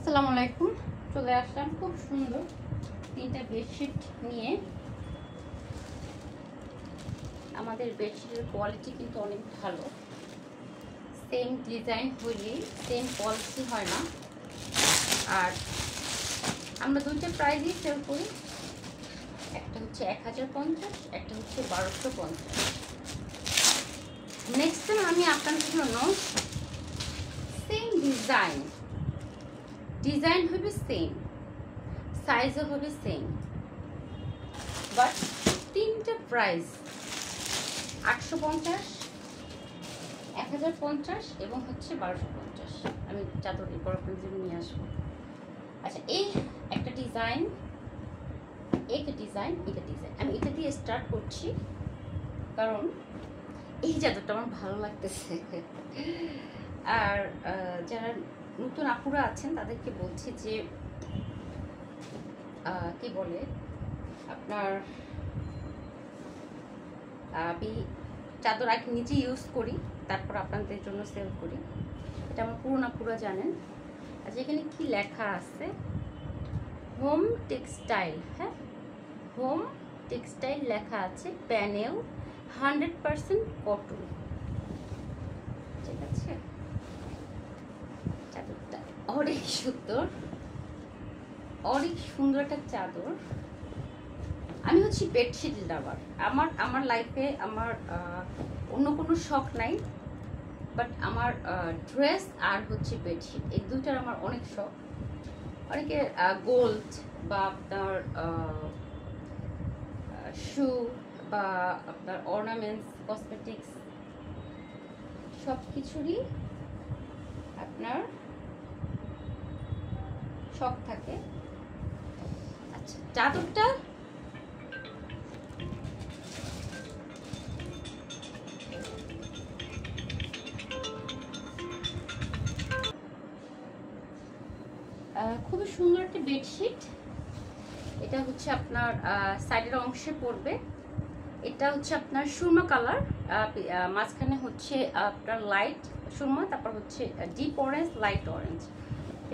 আসসালামু আলাইকুম। চলে আসলাম খুব সুন্দর তিনটা বেডশিট নিয়ে। আমাদের বেডশিটের কোয়ালিটি কিন্তু অনেক ভালো। সেম ডিজাইন হইলেই সেম কোয়ালিটি হয় না। আর আমরা দুইটা প্রাইসই সেল করি, একটা হচ্ছে 1050, একটা হচ্ছে 1250। নেক্সট টাইম আমি আপনাদের জন্য সেম ডিজাইন হবে সেম, সাইজও হবে সেম, বাট তিনটা প্রাইস 850, 1050 এবং হচ্ছে 1250। আমি চাদর এরপর আপনাদের জন্য নিয়ে আসবো। আচ্ছা, এই একটা ডিজাইন, এটা ডিজাইন, আমি এটা দিয়ে স্টার্ট করছি কারণ এই চাদরটা আমার ভালো লাগতেছে। আর যারা নতুন আপুরা আছেন তাদেরকে বলছি যে কি বলে আপনার, আমি চাদর আগে নিজে ইউজ করি, তারপর আপনাদের জন্য সেল করি। এটা আমার পুরোনো আপুরা জানেন। আচ্ছা, এখানে কি লেখা আছে? Home textile. হ্যাঁ, হোম টেক্সটাইল লেখা আছে। Panel 100% cotton. ঠিক আছে, চাদরটা অনেক সুন্দর, অনেক সুন্দর একটা চাদর। আমি হচ্ছি বেডশিট লাভার। আমার লাইফে আমার অন্য কোনো শখ নাই, বাট আমার ড্রেস আর হচ্ছে বেডশিট, এই দুইটার আমার অনেক শখ। অনেকে গোল্ড বা আপনার শু বা আপনার অর্নামেন্টস, কসমেটিক্স সব কিছুরই আপনার শখ থাকে। আচ্ছা, চাদরটা খুবই সুন্দর একটা বেডশিট। এটা হচ্ছে আপনার সাইডের অংশে পড়বে। এটা হচ্ছে আপনার সুরমা কালার, মাঝখানে হচ্ছে আপনার লাইট সুরমা, তারপর হচ্ছে ডিপ অরেঞ্জ, লাইট অরেঞ্জ,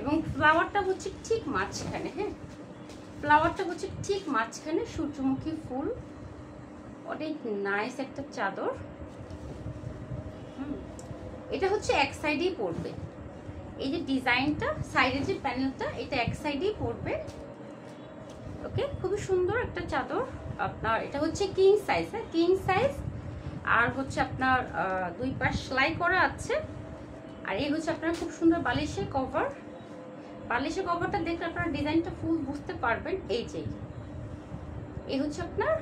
এবং ফ্লাওয়ারটা হচ্ছে ঠিক মাঝখানে। হ্যাঁ, ফ্লাওয়ারটা হচ্ছে ঠিক মাঝখানে, সূর্যমুখী ফুল। অনেক নাইস একটা চাদর। এটা হচ্ছে এক সাইডেই পড়বে। এই যে ডিজাইনটা, সাইডের যে প্যানেলটা, এটা এক সাইডেই পড়বে। ওকে, খুবই সুন্দর একটা চাদর। আপনার এটা হচ্ছে কিং সাইজ। হ্যাঁ, কিং সাইজ। আর হচ্ছে আপনার দুই পাশ সেলাই করা আছে। আর এই হচ্ছে আপনার খুব সুন্দর বালিশের কভার। বালিশের কভারটা দেখলে আপনারা ডিজাইনটা ফুল বুঝতে পারবেন। এই হচ্ছে আপনার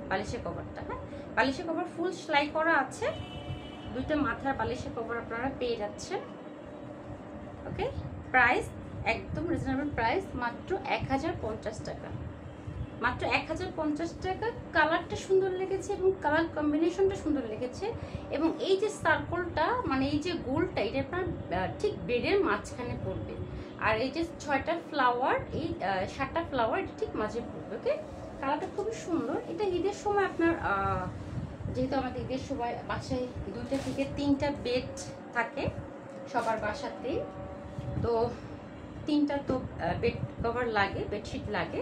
বালিশের কভারটা। হ্যাঁ, বালিশের কভার ফুল সেলাই করা আছে। দুইটা মাথার বালিশের কভার আপনারা পেয়ে যাচ্ছেন। ওকে, প্রাইস একদম রিজনেবল প্রাইস, মাত্র 1050 টাকা। মাত্র 1050 টাকা। কালারটা সুন্দর লেগেছে এবং কালার কম্বিনেশনটা সুন্দর লেগেছে। এবং এই যে সার্কলটা, মানে এই যে গোলটা, এটা আপনার ঠিক বেডের মাঝখানে পড়বে। আর এই যে 6টা ফ্লাওয়ার, এই 7টা ফ্লাওয়ার এটা ঠিক মাঝে পড়বে। ওকে, কালারটা খুবই সুন্দর। এটা ঈদের সময় আপনার, যেহেতু আমাদের ঈদের সময় বাসায় 2টা থেকে 3টা বেড থাকে সবার বাসাতেই, তো 3টা তো বেড কভার লাগে, বেডশিট লাগে,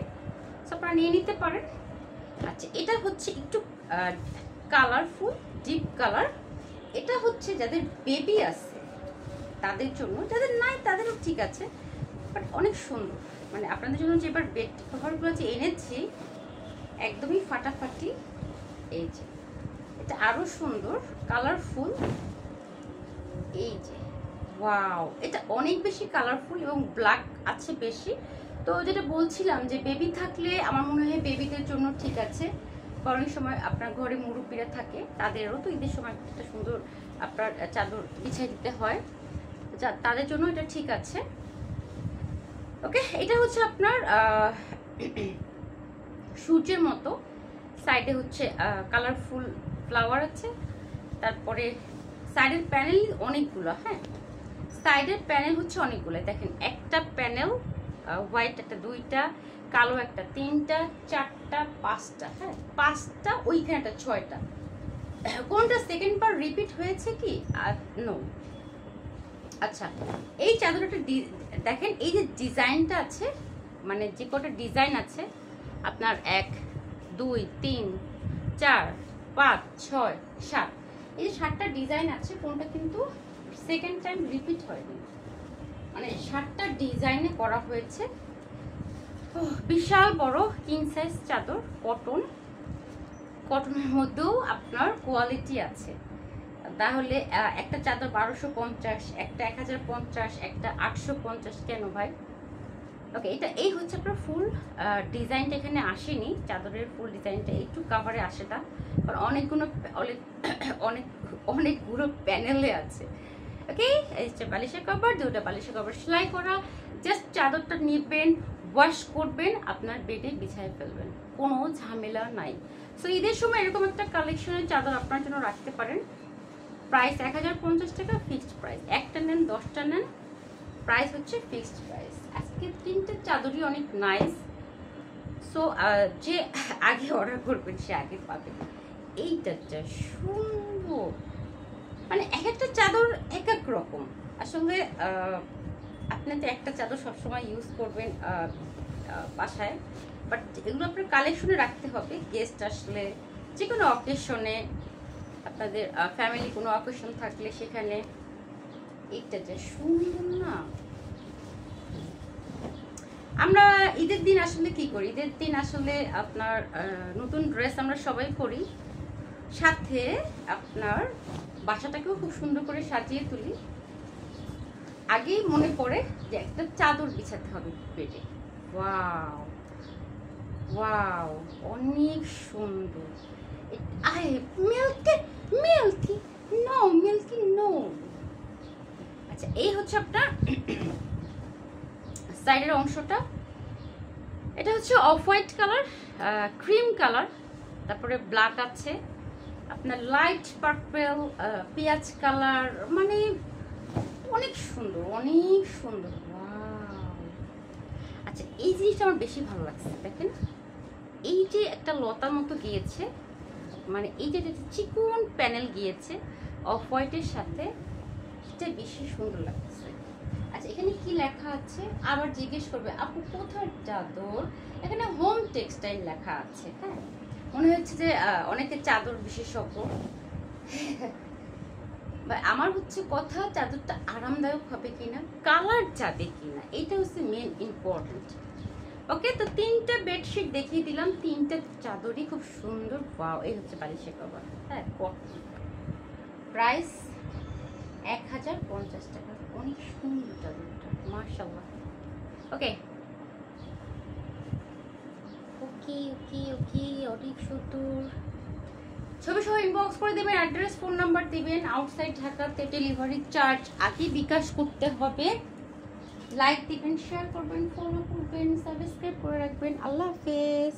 আপনারা নিয়ে নিতে পারেন। আচ্ছা, এটা হচ্ছে একটু কালারফুল, ডিপ কালার। এটা হচ্ছে যাদের বেবি আছে তাদের জন্য, যাদের নাই তাদেরও ঠিক আছে, বাট অনেক সুন্দর। মানে আপনাদের জন্য যে এবার বেড কভারগুলো যে এনেছি একদমই ফাটাফাটি। এই যে এটা আরো সুন্দর, কালারফুল। এই যে ওয়াও, এটা অনেক বেশি কালারফুল এবং ব্ল্যাক আছে বেশি। তো যেটা বলছিলাম যে বেবি থাকলে আমার মনে হয় বেবিদের জন্য ঠিক আছে। অনেক সময় আপনার ঘরে মুরব্বীরা থাকে, তাদেরও তো ঈদের সময় একটা সুন্দর আপনার চাদর বিছিয়ে দিতে হয়, তাদের জন্য এটা ঠিক আছে। ওকে, এটা হচ্ছে আপনার সূর্যের মতো, সাইডে হচ্ছে কালারফুল ফ্লাওয়ার আছে। তারপরে সাইডের প্যানেল অনেকগুলো। হ্যাঁ, সাইডের প্যানেল হচ্ছে অনেকগুলো। দেখেন, একটা প্যানেল হোয়াইট, একটা 2টা, কালো একটা 3টা, 4টা, 5টা। হ্যাঁ, 5টা, ওইখানে একটা 6টা। কোনটা সেকেন্ড বার রিপিট হয়েছে কি? নো। আচ্ছা, এই চাদরটা দেখেন, এই যে ডিজাইনটা আছে, মানে যে কটা ডিজাইন আছে আপনার 1 2 3 4 5 6 7, এই যে 7টা ডিজাইন আছে, কোনটা কিন্তু সেকেন্ড টাইম রিপিট হয়নি, মানে 7টা ডিজাইনে করা হয়েছে। বিশাল বড় কিং সাইজ চাদর, কটনের মধ্যেও আপনার কোয়ালিটি আছে। তাহলে একটা চাদর 1250, একটা 1050, একটা 850 কেন ভাই? ওকে, এই হচ্ছে আপনার ফুল ডিজাইনটা, এখানে আসেনি চাদরের ফুল ডিজাইনটা, একটু কাভারে আসে না, কারণ অনেকগুলো প্যানেলে আছে। ওকে, এই হচ্ছে বালিশের কভার, 2টা বালিশের কভার সেলাই করা। জাস্ট চাদরটা নেবেন, ওয়াশ করবেন, আপনার বেডে বিছায় ফেলবেন, কোনো ঝামেলা নাই। সো ঈদের সময় এরকম একটা কালেকশনের চাদর আপনার জন্য রাখতে পারেন। প্রাইস 1050 টাকা ফিক্সড প্রাইস, একটা নেন 10টা নেন, প্রাইস হচ্ছে ফিক্সড প্রাইস। আজকে 3টে চাদরই অনেক নাইস। সো যে আগে অর্ডার করবেন সে আগে পাবেন। এইটা সুন্দর, মানে এক একটা চাদর এক এক রকম। আসলে আপনি তো একটা চাদর সবসময় ইউজ করবেন বাসায়, বাট এগুলো আপনার কালেকশনে রাখতে হবে। গেস্ট আসলে, যে কোনো অকেশনে, আপনাদের ফ্যামিলি কোনো অকেশন থাকলে সেখানে। এইটা যে সুন্দর না। আমরা ঈদের দিন আসলে কি করি, ঈদের দিন আসলে আপনার নতুন ড্রেস আমরা সবাই পরি, সাথে আপনার বাসাটাকেও খুব সুন্দর করে সাজিয়ে তুলি। আগেই মনে পড়ে যে একটা চাদর বিছাতে হবে বেডে। ওয়াও ওয়াও, অনেক সুন্দর। Milky no. আচ্ছা, এই হচ্ছে আপনার সাইডের অংশটা। এটা হচ্ছে off white colour, cream colour, তারপরে ব্ল্যাক আছে, আপনার লাইট পার্পল, পেঁয়াজ কালার, মানে অনেক সুন্দর, অনেক সুন্দর। আচ্ছা, এই জিনিসটা আমার বেশি ভালো লাগছে। দেখেন, এই যে একটা লতার মতো গিয়েছে, মানে এই যে চিকন প্যানেল গিয়েছে অফ হোয়াইটের সাথে, এটা বেশি সুন্দর লাগছে। আচ্ছা, এখানে কি লেখা আছে আবার জিজ্ঞেস করবে, আপু কোথায় চাদর? এখানে হোম টেক্সটাইল লেখা আছে। হ্যাঁ, মনে হচ্ছে যে অনেকে চাদর বিশেষজ্ঞ। আমার হচ্ছে কথা, চাদরটা আরামদায়ক হবে কিনা, কালার যাবে কিনা, এটা হচ্ছে মেন ইম্পর্টেন্ট। ওকে, তো 3টা বেডশিট দেখিয়ে দিলাম, 3টা চাদরই খুব সুন্দর। ওয়াও, এই হচ্ছে বালিশের কভার। হ্যাঁ, প্রাইস 1050 টাকা। অনেক সুন্দর চাদরটা, মাশাআল্লাহ। ওকে ওকে ওকে ওকে, অনেক সুন্দর। ছবি সহ ইনবক্স করে দেবেন, অ্যাড্রেস ফোন নাম্বার দিবেন। আউটসাইড ঢাকাতে ডেলিভারি চার্জ আগে বিকাশ করতে হবে। লাইক দিবেন, শেয়ার করবেন, ফলো করবেন, সাবস্ক্রাইব করে রাখবেন। আল্লাহ হাফেজ।